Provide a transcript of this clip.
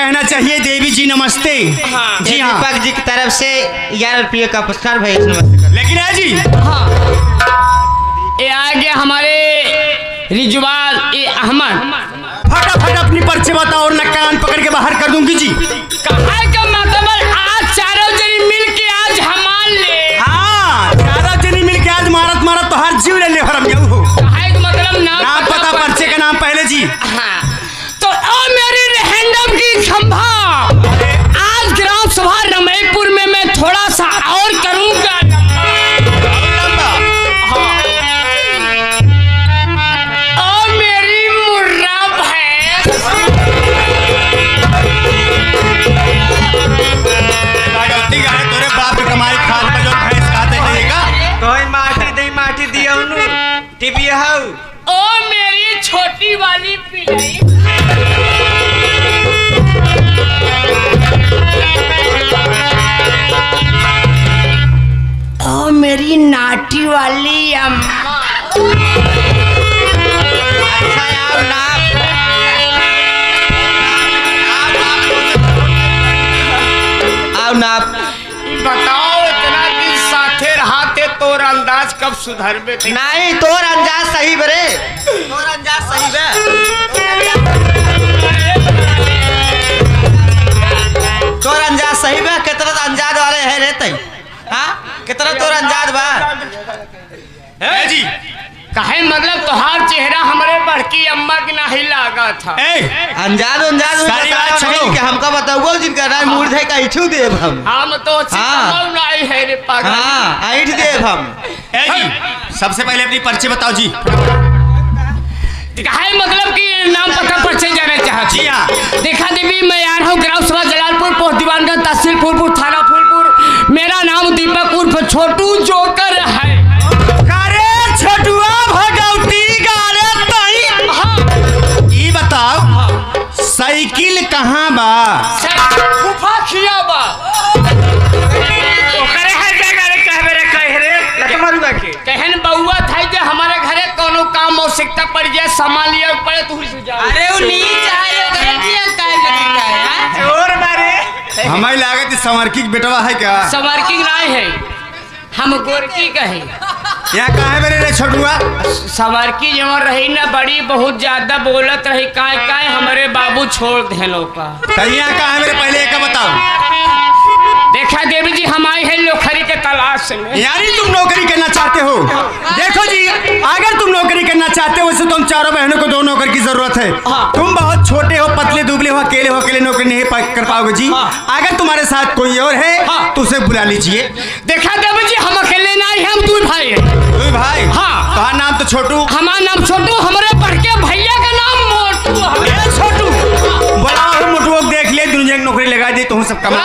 कहना चाहिए देवी जी नमस्ते। हाँ, जी हाँ, दीपक जी की तरफ से 11 रुपये का पुरस्कार भाई नमस्ते। लेकिन है जी हाँ, ये आ गया हमारे रिजवाल ए अहमद। फटाफट अपनी पर्चे बताओ और न कान पकड़ के बाहर कर दूंगी जी। कहा का मतलब आज चारों जनी मिल के आज हमार ले। हाँ, चारों जनी मिल के आज मारत मारत तो हर जीव ले ले हरम जाऊ हो। कहा का मतलब नाम पता पर्चे का नाम पहले जी। हाँ, तो ओ मेरी रेहंडम की खंभा, आज ग्राम सभा रमईपुर में मैं थोड़ा सा और करूंगा। ओ मेरी मुर्रा भैंस, गलती का है तोरे बाप के कमाई खाल पर जो भैंस खाते रहेगा। कोई माटी दिया उन्हों टीवी हाउ। ओ मेरी छोटी वाली पिलाई, ओ मेरी नाटी वाली अम्मा। अच्छा आओ नाप बताओ इतना दिन साथे रहाते तोर अंदाज कब सुधर में थे? नहीं तोर अंदाज सही बरे, तोर अंदाज सही बे, तोर अंदाज सही बे। कितना अंदाज वाले है रहते हाँ, कितना तोर अंदाज बा है जी। कहे मतलब तोहार चेहरा हमारे बड़की अम्मा की नहीं लागा था। अंदाज सारी बात छोड़ो। कि हमका बताओ जिनका नाम मूर्त है का इठू देव हम तो नहीं है रे पागल। हाँ ईट देव हम। है जी, सबसे पहले अपनी पर्चे बताओ जी। कहे मतलब कि नाम पता पर्चे जाना चाहती। जी हाँ। देखा देवी मैं आ रहा हूँ ग्राम सभा जलालपुर पोस्ट दीवानगंज तहसील फूलपुर थाना फूलपुर। मेरा नाम दीपक उर्फ छोटू जोकर है। छोटुआ भगवती गाले तई। हाँ, ई बताओ साइकिल कहाँ बा? गुफा खिया बा ओकरे है जगह रे कह रे कह रे लटमरुआ के कहन बउआ था जे हमारे घरे कोनो काम आवश्यकता पड़ जाए सामान लिया पड़े तू ही सुझाव। अरे वो नीच आए गलतियां काय लगता है और मारे हमारी लागत समरकी बेटवा है क्या? समरकी नहीं है, हम गोरकी कहे। यहाँ कहाँ है मेरे रे छोटुआ? समरकी जवन रही ना बड़ी बहुत ज्यादा बोलत रही काय काय हमारे बाबू छोड़ दे लोग का। यहाँ कहाँ है मेरे पहले एक बताओ। देखा देवी जी हम आए हैं नौकरी के तलाश में। यानी तुम नौकरी करना चाहते हो? देखो जी, अगर तुम नौकरी करना चाहते हो वैसे तुम चारों बहनों को 2 नौकर की जरूरत है। तुम बहुत छोटे हो, पतले दुबले हो, अकेले नौकरी नहीं कर पाओगे जी। अगर तुम्हारे साथ कोई और है तो उसे बुला लीजिए। देखा देवी जी हम अकेले नहीं, हम 2 भाई हैं। 2 भाई? हाँ। तुम्हारा नाम तो छोटू। हमारा नाम छोटू, हमारे बड़के भैया का नाम मोटू। छोटू बड़ा हो मोटू देख ले, दुनिया की नौकरी लगा दी तो सब कमा।